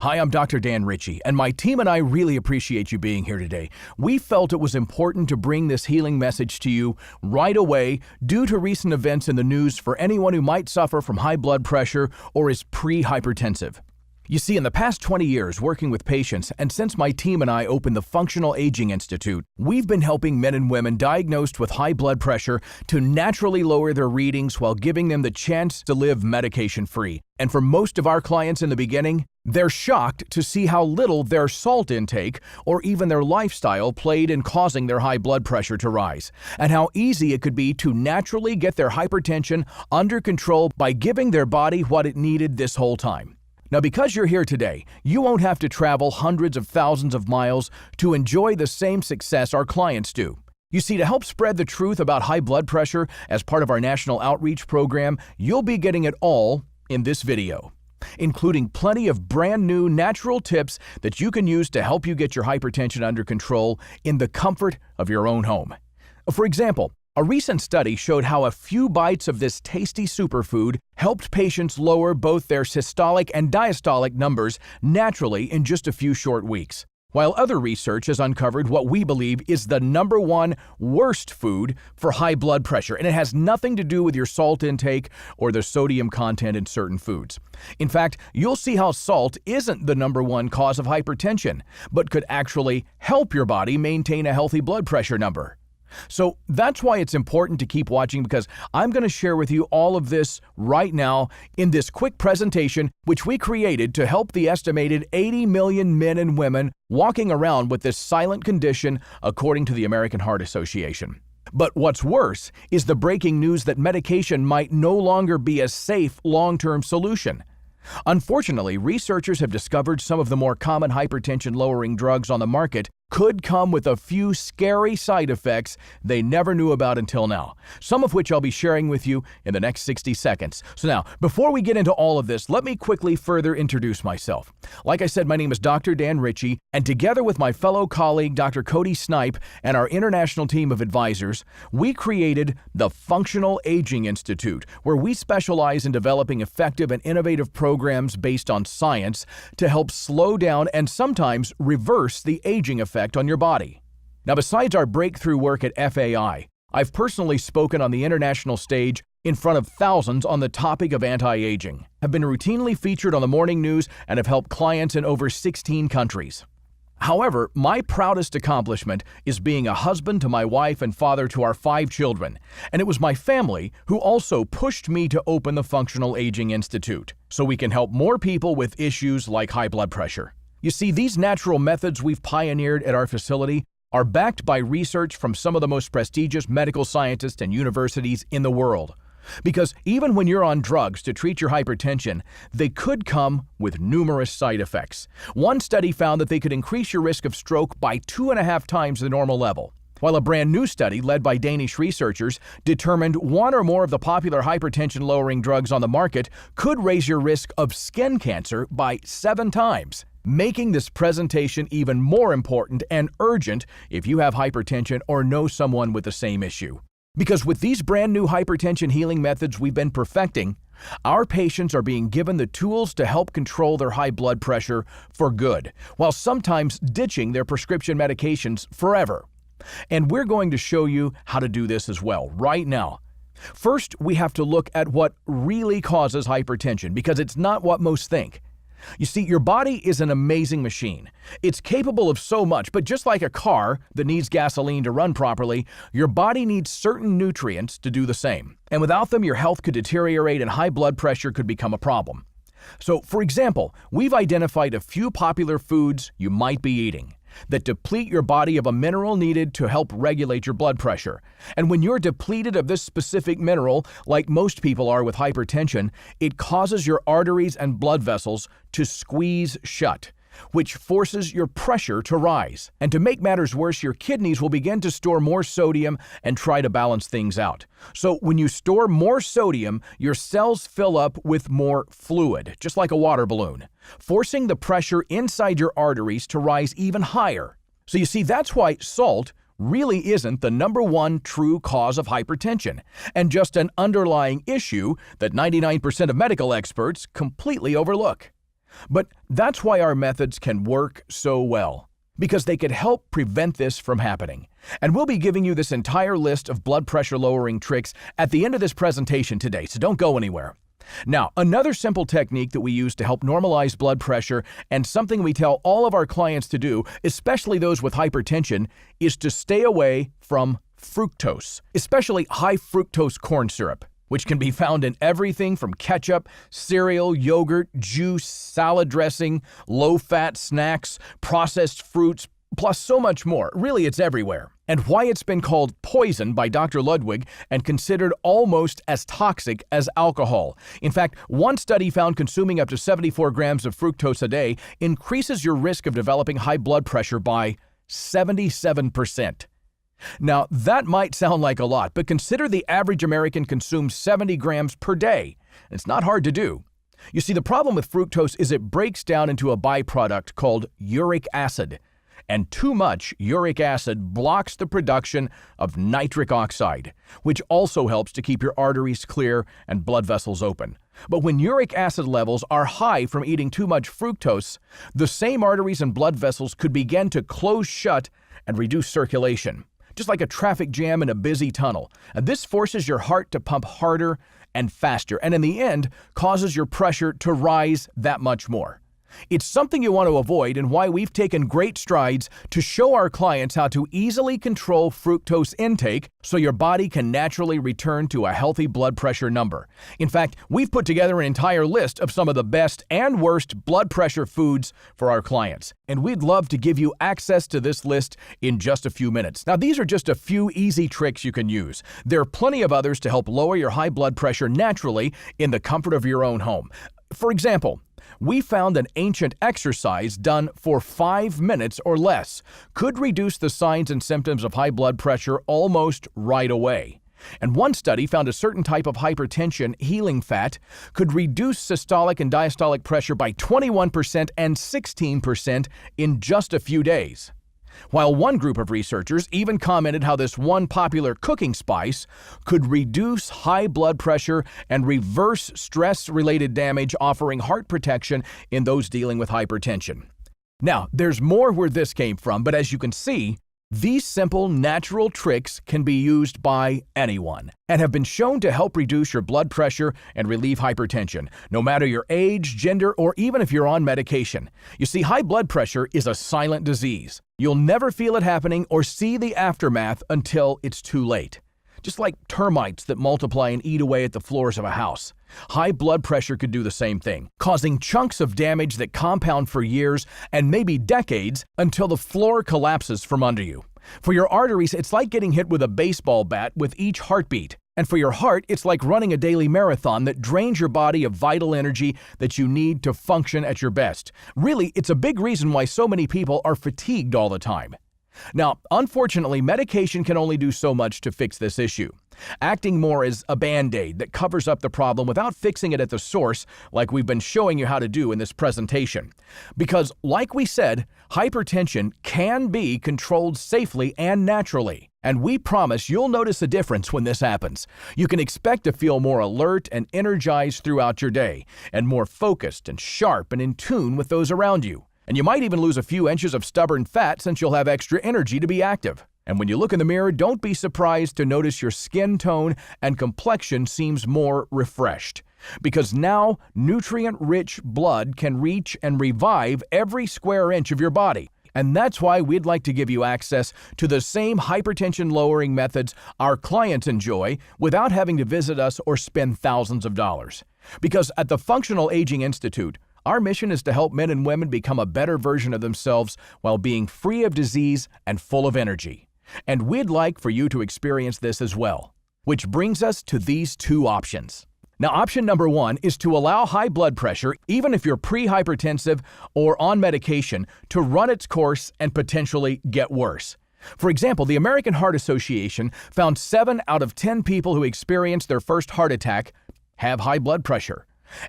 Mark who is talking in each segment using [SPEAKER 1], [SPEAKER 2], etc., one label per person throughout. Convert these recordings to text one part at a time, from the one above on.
[SPEAKER 1] Hi, I'm Dr. Dan Ritchie, and my team and I really appreciate you being here today. We felt it was important to bring this healing message to you right away due to recent events in the news for anyone who might suffer from high blood pressure or is pre-hypertensive. You see, in the past 20 years working with patients, and since my team and I opened the Functional Aging Institute, we've been helping men and women diagnosed with high blood pressure to naturally lower their readings while giving them the chance to live medication-free. And for most of our clients in the beginning, they're shocked to see how little their salt intake or even their lifestyle played in causing their high blood pressure to rise, and how easy it could be to naturally get their hypertension under control by giving their body what it needed this whole time. Now, because you're here today, you won't have to travel hundreds of thousands of miles to enjoy the same success our clients do. You see, to help spread the truth about high blood pressure as part of our national outreach program, you'll be getting it all in this video, including plenty of brand new natural tips that you can use to help you get your hypertension under control in the comfort of your own home. For example, a recent study showed how a few bites of this tasty superfood helped patients lower both their systolic and diastolic numbers naturally in just a few short weeks, while other research has uncovered what we believe is the #1 worst food for high blood pressure, and it has nothing to do with your salt intake or the sodium content in certain foods. In fact, you'll see how salt isn't the #1 cause of hypertension, but could actually help your body maintain a healthy blood pressure number. So that's why it's important to keep watching, because I'm going to share with you all of this right now in this quick presentation, which we created to help the estimated 80 million men and women walking around with this silent condition, according to the American Heart Association. But what's worse is the breaking news that medication might no longer be a safe long-term solution. Unfortunately, researchers have discovered some of the more common hypertension-lowering drugs on the market could come with a few scary side effects they never knew about until now, some of which I'll be sharing with you in the next 60 seconds. So now, before we get into all of this, let me quickly further introduce myself. Like I said, my name is Dr. Dan Ritchie, and together with my fellow colleague, Dr. Cody Snipe, and our international team of advisors, we created the Functional Aging Institute, where we specialize in developing effective and innovative programs based on science to help slow down and sometimes reverse the aging effect on your body. Now, besides our breakthrough work at FAI, I've personally spoken on the international stage in front of thousands on the topic of anti-aging, have been routinely featured on the morning news, and have helped clients in over 16 countries. However, my proudest accomplishment is being a husband to my wife and father to our 5 children, and it was my family who also pushed me to open the Functional Aging Institute, so we can help more people with issues like high blood pressure. You see, these natural methods we've pioneered at our facility are backed by research from some of the most prestigious medical scientists and universities in the world. Because even when you're on drugs to treat your hypertension, they could come with numerous side effects. One study found that they could increase your risk of stroke by 2.5 times the normal level, while a brand new study led by Danish researchers determined one or more of the popular hypertension-lowering drugs on the market could raise your risk of skin cancer by 7 times. Making this presentation even more important and urgent if you have hypertension or know someone with the same issue. Because with these brand new hypertension healing methods we've been perfecting, our patients are being given the tools to help control their high blood pressure for good, while sometimes ditching their prescription medications forever. And we're going to show you how to do this as well right now. First, we have to look at what really causes hypertension, because it's not what most think. You see, your body is an amazing machine. It's capable of so much, but just like a car that needs gasoline to run properly, your body needs certain nutrients to do the same. And without them, your health could deteriorate and high blood pressure could become a problem. So, for example, we've identified a few popular foods you might be eating that deplete your body of a mineral needed to help regulate your blood pressure. And when you're depleted of this specific mineral, like most people are with hypertension, it causes your arteries and blood vessels to squeeze shut, which forces your pressure to rise. And to make matters worse, your kidneys will begin to store more sodium and try to balance things out. So when you store more sodium, your cells fill up with more fluid, just like a water balloon, forcing the pressure inside your arteries to rise even higher. So you see, that's why salt really isn't the #1 true cause of hypertension, and just an underlying issue that 99% of medical experts completely overlook. But that's why our methods can work so well, because they could help prevent this from happening. And we'll be giving you this entire list of blood pressure lowering tricks at the end of this presentation today, so don't go anywhere. Now, another simple technique that we use to help normalize blood pressure, and something we tell all of our clients to do, especially those with hypertension, is to stay away from fructose, especially high fructose corn syrup, which can be found in everything from ketchup, cereal, yogurt, juice, salad dressing, low-fat snacks, processed fruits, plus so much more. Really, it's everywhere. And why it's been called poison by Dr. Ludwig and considered almost as toxic as alcohol. In fact, one study found consuming up to 74 grams of fructose a day increases your risk of developing high blood pressure by 77%. Now, that might sound like a lot, but consider the average American consumes 70 grams per day. It's not hard to do. You see, the problem with fructose is it breaks down into a byproduct called uric acid. And too much uric acid blocks the production of nitric oxide, which also helps to keep your arteries clear and blood vessels open. But when uric acid levels are high from eating too much fructose, the same arteries and blood vessels could begin to close shut and reduce circulation, just like a traffic jam in a busy tunnel. And this forces your heart to pump harder and faster, and in the end, causes your pressure to rise that much more. It's something you want to avoid, and why we've taken great strides to show our clients how to easily control fructose intake so your body can naturally return to a healthy blood pressure number. In fact, we've put together an entire list of some of the best and worst blood pressure foods for our clients, and we'd love to give you access to this list in just a few minutes. Now, these are just a few easy tricks you can use. There are plenty of others to help lower your high blood pressure naturally in the comfort of your own home. For example, we found an ancient exercise done for 5 minutes or less could reduce the signs and symptoms of high blood pressure almost right away. And one study found a certain type of hypertension healing fat could reduce systolic and diastolic pressure by 21% and 16% in just a few days. While one group of researchers even commented how this one popular cooking spice could reduce high blood pressure and reverse stress-related damage, offering heart protection in those dealing with hypertension. Now, there's more where this came from, but as you can see, these simple, natural tricks can be used by anyone and have been shown to help reduce your blood pressure and relieve hypertension, no matter your age, gender, or even if you're on medication. You see, high blood pressure is a silent disease. You'll never feel it happening or see the aftermath until it's too late. Just like termites that multiply and eat away at the floors of a house. High blood pressure could do the same thing, causing chunks of damage that compound for years and maybe decades until the floor collapses from under you. For your arteries, it's like getting hit with a baseball bat with each heartbeat. And for your heart, it's like running a daily marathon that drains your body of vital energy that you need to function at your best. Really, it's a big reason why so many people are fatigued all the time. Now, unfortunately, medication can only do so much to fix this issue, acting more as a band-aid that covers up the problem without fixing it at the source, like we've been showing you how to do in this presentation. Because, like we said, hypertension can be controlled safely and naturally. And we promise you'll notice a difference when this happens. You can expect to feel more alert and energized throughout your day, and more focused and sharp and in tune with those around you. And you might even lose a few inches of stubborn fat since you'll have extra energy to be active. And when you look in the mirror, don't be surprised to notice your skin tone and complexion seems more refreshed. Because now, nutrient-rich blood can reach and revive every square inch of your body. And that's why we'd like to give you access to the same hypertension-lowering methods our clients enjoy without having to visit us or spend thousands of dollars. Because at the Functional Aging Institute, our mission is to help men and women become a better version of themselves while being free of disease and full of energy. And we'd like for you to experience this as well. Which brings us to these two options. Now, option number one is to allow high blood pressure, even if you're pre-hypertensive or on medication, to run its course and potentially get worse. For example, the American Heart Association found 7 out of 10 people who experience their first heart attack have high blood pressure.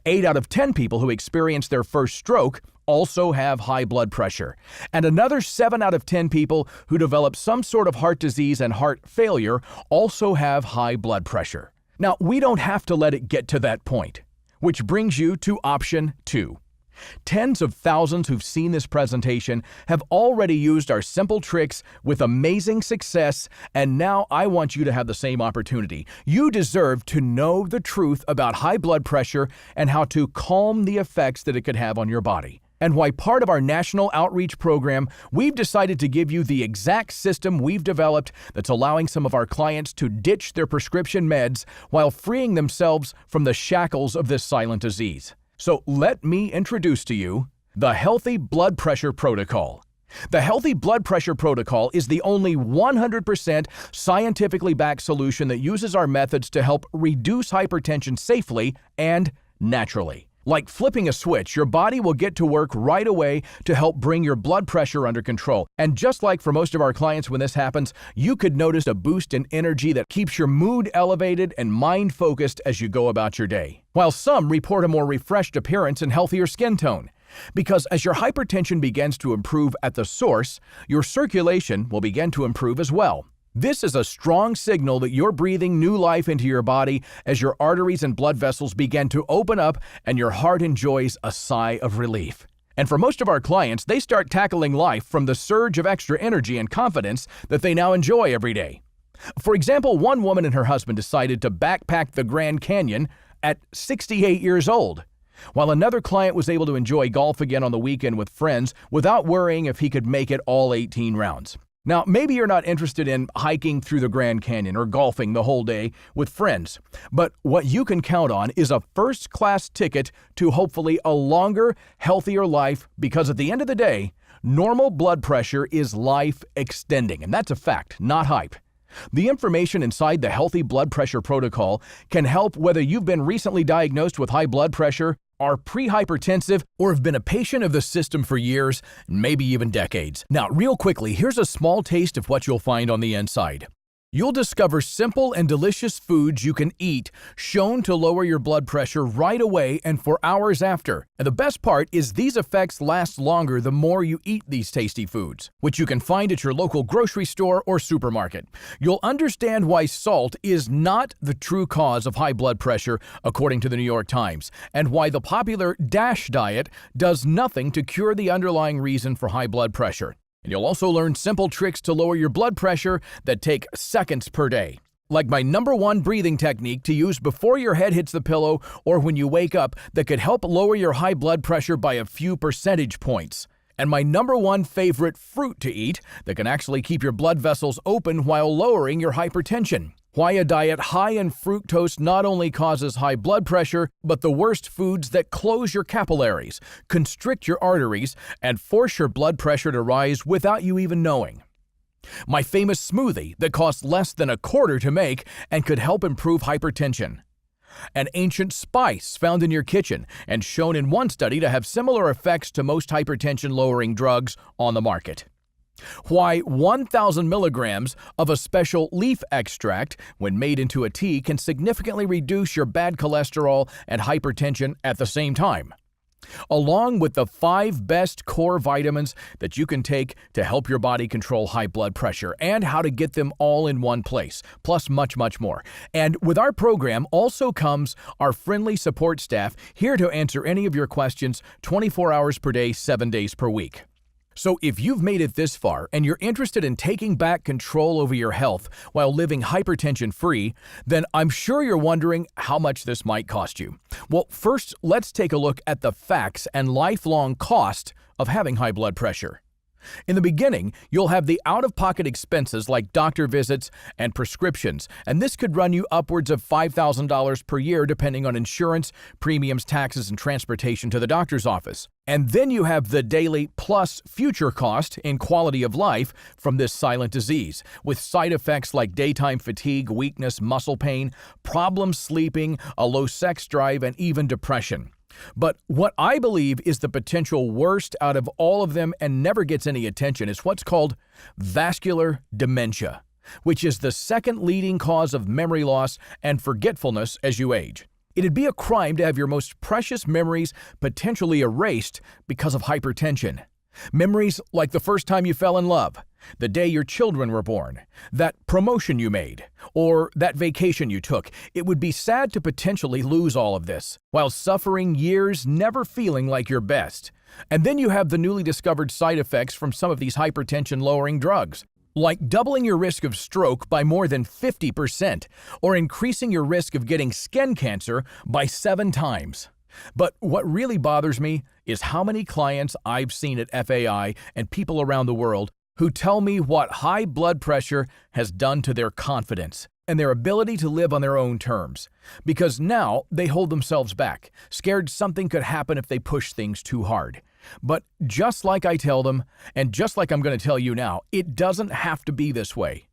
[SPEAKER 1] 8 out of 10 people who experience their first stroke also have high blood pressure. And another 7 out of 10 people who develop some sort of heart disease and heart failure also have high blood pressure. Now, we don't have to let it get to that point, which brings you to option 2. Tens of thousands who've seen this presentation have already used our simple tricks with amazing success, and now I want you to have the same opportunity. You deserve to know the truth about high blood pressure and how to calm the effects that it could have on your body. And why part of our national outreach program, we've decided to give you the exact system we've developed that's allowing some of our clients to ditch their prescription meds while freeing themselves from the shackles of this silent disease. So let me introduce to you the Healthy Blood Pressure Protocol. The Healthy Blood Pressure Protocol is the only 100% scientifically backed solution that uses our methods to help reduce hypertension safely and naturally. Like flipping a switch, your body will get to work right away to help bring your blood pressure under control. And just like for most of our clients when this happens, you could notice a boost in energy that keeps your mood elevated and mind focused as you go about your day. While some report a more refreshed appearance and healthier skin tone. Because as your hypertension begins to improve at the source, your circulation will begin to improve as well. This is a strong signal that you're breathing new life into your body as your arteries and blood vessels begin to open up and your heart enjoys a sigh of relief. And for most of our clients, they start tackling life from the surge of extra energy and confidence that they now enjoy every day. For example, one woman and her husband decided to backpack the Grand Canyon at 68 years old, while another client was able to enjoy golf again on the weekend with friends without worrying if he could make it all 18 rounds. Now, maybe you're not interested in hiking through the Grand Canyon or golfing the whole day with friends, but what you can count on is a first-class ticket to hopefully a longer, healthier life, because at the end of the day, normal blood pressure is life extending, and that's a fact, not hype. The information inside the Healthy Blood Pressure Protocol can help whether you've been recently diagnosed with high blood pressure, are pre-hypertensive, or have been a patient of the system for years, maybe even decades. Now, real quickly, here's a small taste of what you'll find on the inside. You'll discover simple and delicious foods you can eat shown to lower your blood pressure right away and for hours after. And the best part is these effects last longer the more you eat these tasty foods, which you can find at your local grocery store or supermarket. You'll understand why salt is not the true cause of high blood pressure, according to the New York Times, and why the popular DASH diet does nothing to cure the underlying reason for high blood pressure. And you'll also learn simple tricks to lower your blood pressure that take seconds per day. Like my #1 breathing technique to use before your head hits the pillow or when you wake up that could help lower your high blood pressure by a few percentage points. And my #1 favorite fruit to eat that can actually keep your blood vessels open while lowering your hypertension. Why a diet high in fructose not only causes high blood pressure, but the worst foods that close your capillaries, constrict your arteries, and force your blood pressure to rise without you even knowing. My famous smoothie that costs less than a quarter to make and could help improve hypertension. An ancient spice found in your kitchen and shown in one study to have similar effects to most hypertension-lowering drugs on the market. Why 1,000 milligrams of a special leaf extract, when made into a tea, can significantly reduce your bad cholesterol and hypertension at the same time. Along with the 5 best core vitamins that you can take to help your body control high blood pressure and how to get them all in one place, plus much, much more. And with our program also comes our friendly support staff here to answer any of your questions 24 hours per day, 7 days per week. So if you've made it this far and you're interested in taking back control over your health while living hypertension-free, then I'm sure you're wondering how much this might cost you. Well, first, let's take a look at the facts and lifelong cost of having high blood pressure. In the beginning, you'll have the out-of-pocket expenses like doctor visits and prescriptions, and this could run you upwards of $5,000 per year depending on insurance, premiums, taxes, and transportation to the doctor's office. And then you have the daily plus future cost in quality of life from this silent disease, with side effects like daytime fatigue, weakness, muscle pain, problems sleeping, a low sex drive, and even depression. But what I believe is the potential worst out of all of them and never gets any attention is what's called vascular dementia, which is the second leading cause of memory loss and forgetfulness as you age. It'd be a crime to have your most precious memories potentially erased because of hypertension. Memories like the first time you fell in love, the day your children were born, that promotion you made, or that vacation you took. It would be sad to potentially lose all of this, while suffering years never feeling like your best. And then you have the newly discovered side effects from some of these hypertension-lowering drugs, like doubling your risk of stroke by more than 50%, or increasing your risk of getting skin cancer by 7 times. But what really bothers me is how many clients I've seen at FAI and people around the world who tell me what high blood pressure has done to their confidence and their ability to live on their own terms. Because now they hold themselves back, scared something could happen if they push things too hard. But just like I tell them, and just like I'm going to tell you now, it doesn't have to be this way.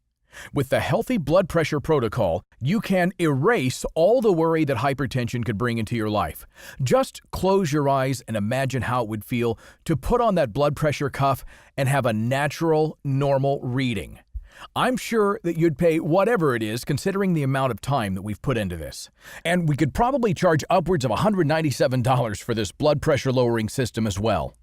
[SPEAKER 1] With the Healthy Blood Pressure Protocol, you can erase all the worry that hypertension could bring into your life. Just close your eyes and imagine how it would feel to put on that blood pressure cuff and have a natural, normal reading. I'm sure that you'd pay whatever it is considering the amount of time that we've put into this. And we could probably charge upwards of $197 for this blood pressure lowering system as well.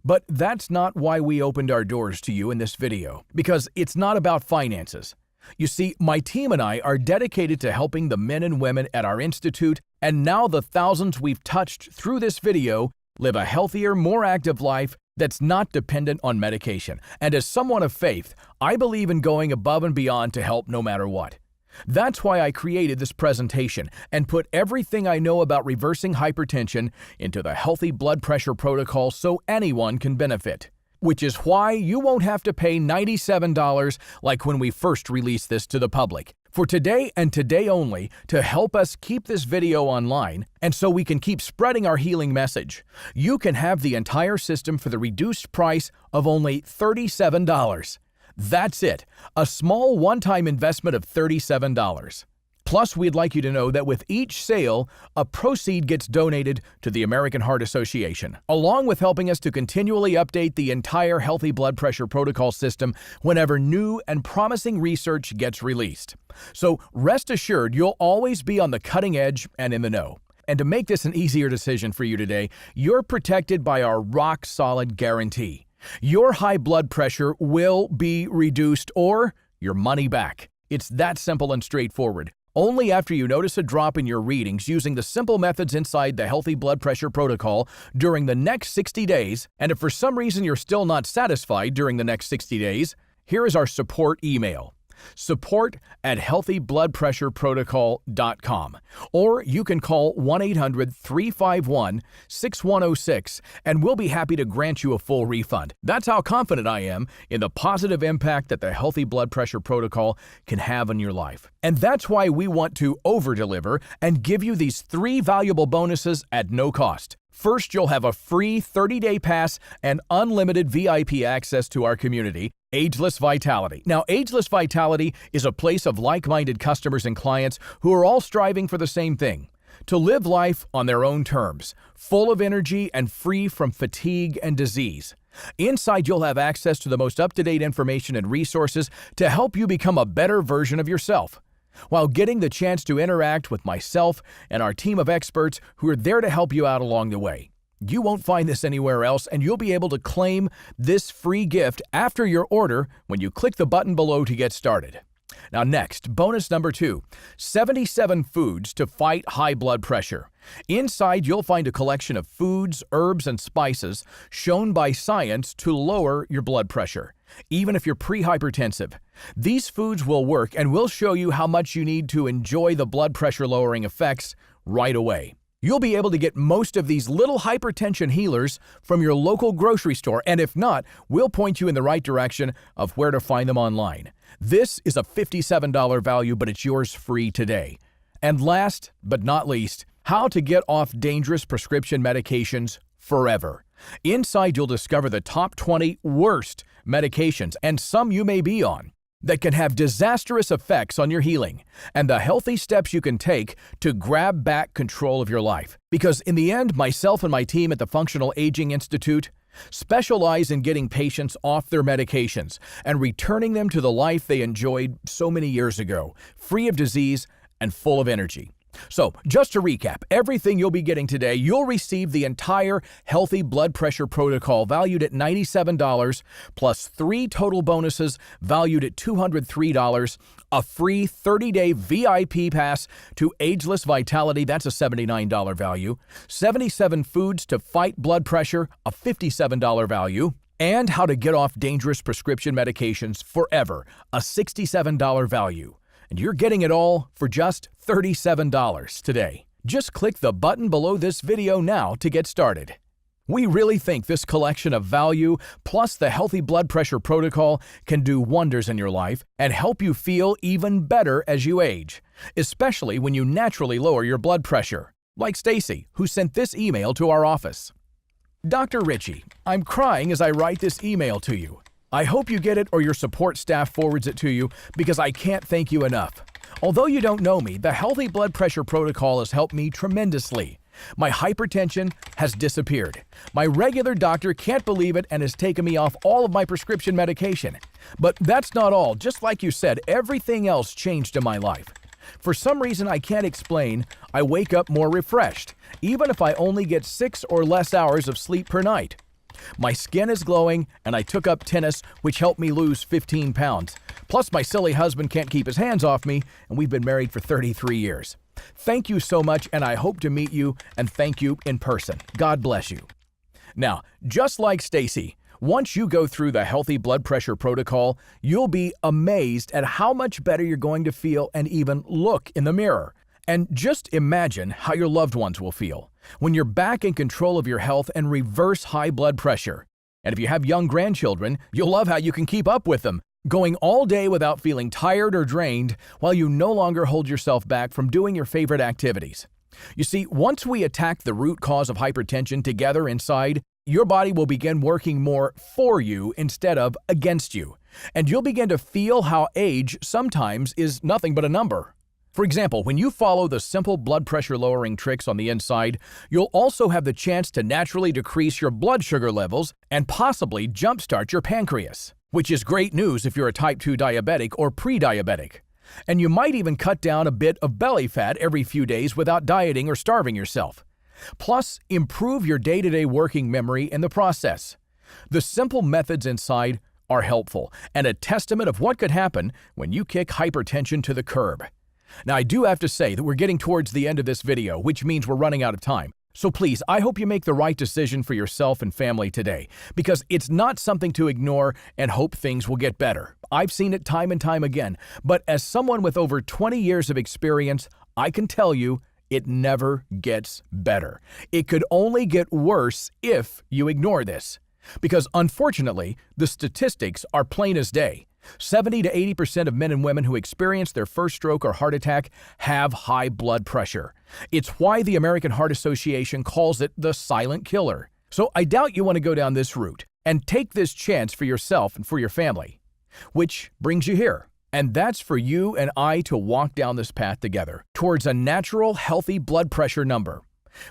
[SPEAKER 1] But that's not why we opened our doors to you in this video, because it's not about finances. You see, my team and I are dedicated to helping the men and women at our institute, and now the thousands we've touched through this video live a healthier, more active life that's not dependent on medication. And as someone of faith, I believe in going above and beyond to help no matter what. That's why I created this presentation and put everything I know about reversing hypertension into the Healthy Blood Pressure Protocol so anyone can benefit. Which is why you won't have to pay $97 like when we first released this to the public. For today and today only, to help us keep this video online and so we can keep spreading our healing message, you can have the entire system for the reduced price of only $37. That's it, a small one-time investment of $37. Plus, we'd like you to know that with each sale, a proceed gets donated to the American Heart Association, along with helping us to continually update the entire Healthy Blood Pressure Protocol system whenever new and promising research gets released. So rest assured, you'll always be on the cutting edge and in the know. And to make this an easier decision for you today, you're protected by our rock-solid guarantee. Your high blood pressure will be reduced or your money back. It's that simple and straightforward. Only after you notice a drop in your readings using the simple methods inside the Healthy Blood Pressure Protocol during the next 60 days, and if for some reason you're still not satisfied during the next 60 days, here is our support email. support@healthybloodpressureprotocol.com, or you can call 1-800-351-6106 and we'll be happy to grant you a full refund. That's how confident I am in the positive impact that the Healthy Blood Pressure Protocol can have on your life. And that's why we want to over-deliver and give you these 3 valuable bonuses at no cost. First, you'll have a free 30-day pass and unlimited VIP access to our community, Ageless Vitality. Now, Ageless Vitality is a place of like-minded customers and clients who are all striving for the same thing: to live life on their own terms, full of energy and free from fatigue and disease. Inside, you'll have access to the most up-to-date information and resources to help you become a better version of yourself, while getting the chance to interact with myself and our team of experts who are there to help you out along the way. You won't find this anywhere else, and you'll be able to claim this free gift after your order when you click the button below to get started. Now next, bonus number 2, 77 foods to fight high blood pressure. Inside, you'll find a collection of foods, herbs, and spices shown by science to lower your blood pressure, even if you're pre-hypertensive. These foods will work, and we'll show you how much you need to enjoy the blood pressure lowering effects right away. You'll be able to get most of these little hypertension healers from your local grocery store, and if not, we'll point you in the right direction of where to find them online. This is a $57 value, but it's yours free today. And last but not least, how to get off dangerous prescription medications forever. Inside, you'll discover the top 20 worst medications, and some you may be on, that can have disastrous effects on your healing, and the healthy steps you can take to grab back control of your life. Because in the end, myself and my team at the Functional Aging Institute specialize in getting patients off their medications and returning them to the life they enjoyed so many years ago, free of disease and full of energy. So, just to recap, everything you'll be getting today, you'll receive the entire Healthy Blood Pressure Protocol valued at $97, plus 3 total bonuses valued at $203, a free 30-day VIP pass to Ageless Vitality, that's a $79 value, 77 foods to fight blood pressure, a $57 value, and how to get off dangerous prescription medications forever, a $67 value. And you're getting it all for just $37 today. Just click the button below this video now to get started. We really think this collection of value, plus the Healthy Blood Pressure Protocol, can do wonders in your life and help you feel even better as you age, especially when you naturally lower your blood pressure, like Stacy, who sent this email to our office. Dr. Ritchie, I'm crying as I write this email to you. I hope you get it or your support staff forwards it to you because I can't thank you enough. Although you don't know me, the Healthy Blood Pressure Protocol has helped me tremendously. My hypertension has disappeared. My regular doctor can't believe it and has taken me off all of my prescription medication. But that's not all. Just like you said, everything else changed in my life. For some reason I can't explain, I wake up more refreshed, even if I only get 6 or less hours of sleep per night. My skin is glowing, and I took up tennis, which helped me lose 15 pounds. Plus, my silly husband can't keep his hands off me, and we've been married for 33 years. Thank you so much, and I hope to meet you and thank you in person. God bless you. Now, just like Stacy, once you go through the Healthy Blood Pressure Protocol, you'll be amazed at how much better you're going to feel and even look in the mirror. And just imagine how your loved ones will feel when you're back in control of your health and reverse high blood pressure. And if you have young grandchildren, you'll love how you can keep up with them, going all day without feeling tired or drained while you no longer hold yourself back from doing your favorite activities. You see, once we attack the root cause of hypertension together inside, your body will begin working more for you instead of against you. And you'll begin to feel how age sometimes is nothing but a number. For example, when you follow the simple blood pressure lowering tricks on the inside, you'll also have the chance to naturally decrease your blood sugar levels and possibly jumpstart your pancreas, which is great news if you're a type 2 diabetic or pre-diabetic. And you might even cut down a bit of belly fat every few days without dieting or starving yourself. Plus, improve your day-to-day working memory in the process. The simple methods inside are helpful and a testament of what could happen when you kick hypertension to the curb. Now, I do have to say that we're getting towards the end of this video, which means we're running out of time. So please, I hope you make the right decision for yourself and family today, because it's not something to ignore and hope things will get better. I've seen it time and time again, but as someone with over 20 years of experience, I can tell you it never gets better. It could only get worse if you ignore this, because unfortunately, the statistics are plain as day. 70 to 80% of men and women who experience their first stroke or heart attack have high blood pressure. It's why the American Heart Association calls it the silent killer. So I doubt you want to go down this route and take this chance for yourself and for your family. Which brings you here. And that's for you and I to walk down this path together towards a natural, healthy blood pressure number.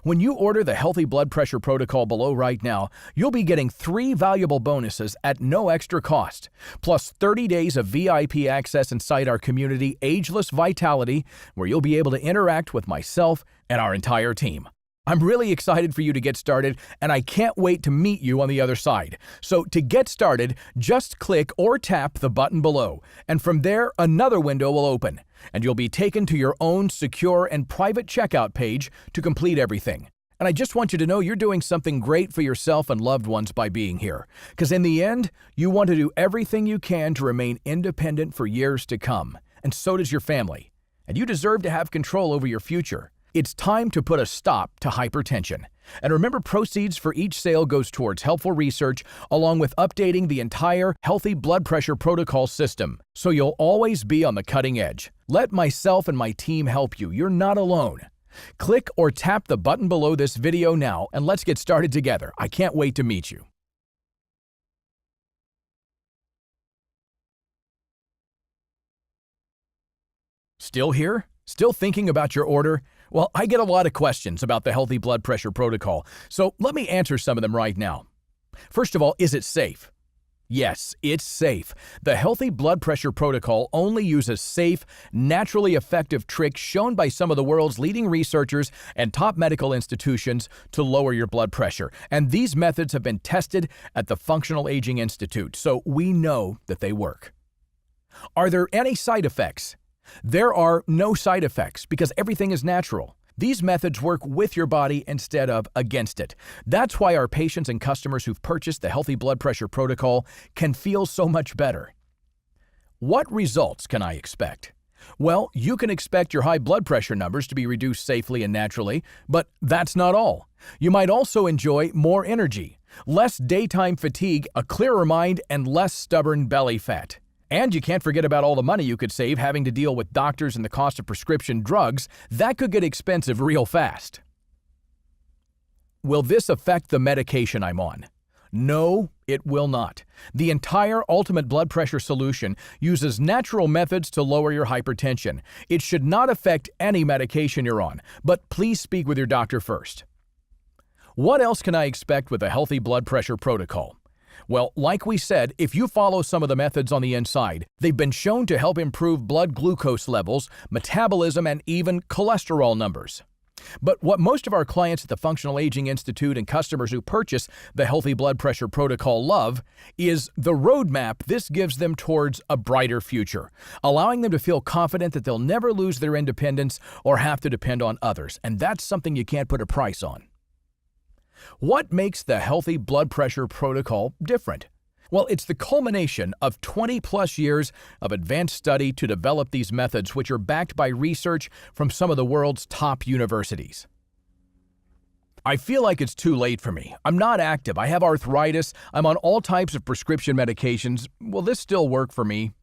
[SPEAKER 1] When you order the Healthy Blood Pressure Protocol below right now, you'll be getting 3 valuable bonuses at no extra cost, plus 30 days of VIP access inside our community, Ageless Vitality, where you'll be able to interact with myself and our entire team. I'm really excited for you to get started, and I can't wait to meet you on the other side. So to get started, just click or tap the button below, and from there, another window will open, and you'll be taken to your own secure and private checkout page to complete everything. And I just want you to know you're doing something great for yourself and loved ones by being here, because in the end, you want to do everything you can to remain independent for years to come, and so does your family. And you deserve to have control over your future. It's time to put a stop to hypertension. And remember, proceeds for each sale goes towards helpful research, along with updating the entire Healthy Blood Pressure Protocol system, so you'll always be on the cutting edge. Let myself and my team help you. You're not alone. Click or tap the button below this video now, and let's get started together. I can't wait to meet you. Still here? Still thinking about your order? Well, I get a lot of questions about the Healthy Blood Pressure Protocol, so let me answer some of them right now. First of all, is it safe? Yes, it's safe. The Healthy Blood Pressure Protocol only uses safe, naturally effective tricks shown by some of the world's leading researchers and top medical institutions to lower your blood pressure. And these methods have been tested at the Functional Aging Institute, so we know that they work. Are there any side effects? There are no side effects because everything is natural. These methods work with your body instead of against it. That's why our patients and customers who've purchased the Healthy Blood Pressure Protocol can feel so much better. What results can I expect? Well, you can expect your high blood pressure numbers to be reduced safely and naturally, but that's not all. You might also enjoy more energy, less daytime fatigue, a clearer mind, and less stubborn belly fat. And you can't forget about all the money you could save having to deal with doctors and the cost of prescription drugs. That could get expensive real fast. Will this affect the medication I'm on? No, it will not. The entire Ultimate Blood Pressure Solution uses natural methods to lower your hypertension. It should not affect any medication you're on, but please speak with your doctor first. What else can I expect with a Healthy Blood Pressure Protocol? Well, like we said, if you follow some of the methods on the inside, they've been shown to help improve blood glucose levels, metabolism, and even cholesterol numbers. But what most of our clients at the Functional Aging Institute and customers who purchase the Healthy Blood Pressure Protocol love is the roadmap this gives them towards a brighter future, allowing them to feel confident that they'll never lose their independence or have to depend on others. And that's something you can't put a price on. What makes the Healthy Blood Pressure Protocol different? Well, it's the culmination of 20-plus years of advanced study to develop these methods, which are backed by research from some of the world's top universities. I feel like it's too late for me. I'm not active. I have arthritis. I'm on all types of prescription medications. Will this still work for me?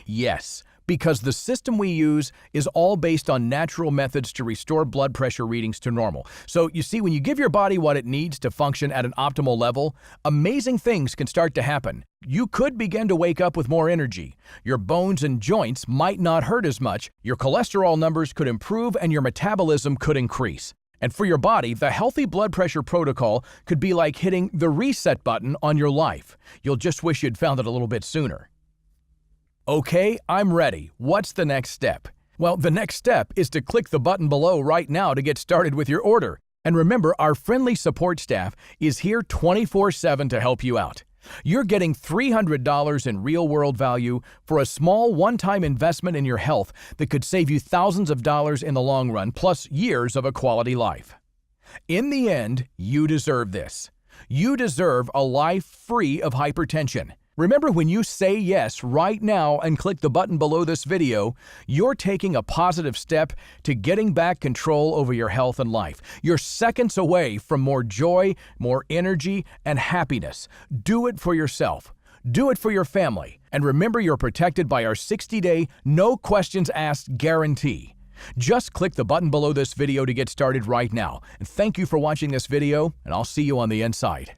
[SPEAKER 1] Yes, because the system we use is all based on natural methods to restore blood pressure readings to normal. So you see, when you give your body what it needs to function at an optimal level, amazing things can start to happen. You could begin to wake up with more energy. Your bones and joints might not hurt as much, your cholesterol numbers could improve, and your metabolism could increase. And for your body, the Healthy Blood Pressure Protocol could be like hitting the reset button on your life. You'll just wish you'd found it a little bit sooner. Okay, I'm ready. What's the next step? Well, the next step is to click the button below right now to get started with your order. And remember, our friendly support staff is here 24/7 to help you out. You're getting $300 in real-world value for a small one-time investment in your health that could save you thousands of dollars in the long run, plus years of a quality life. In the end, you deserve this. You deserve a life free of hypertension. Remember, when you say yes right now and click the button below this video, you're taking a positive step to getting back control over your health and life. You're seconds away from more joy, more energy, and happiness. Do it for yourself. Do it for your family. And remember, you're protected by our 60-day, no questions asked guarantee. Just click the button below this video to get started right now. And thank you for watching this video, and I'll see you on the inside.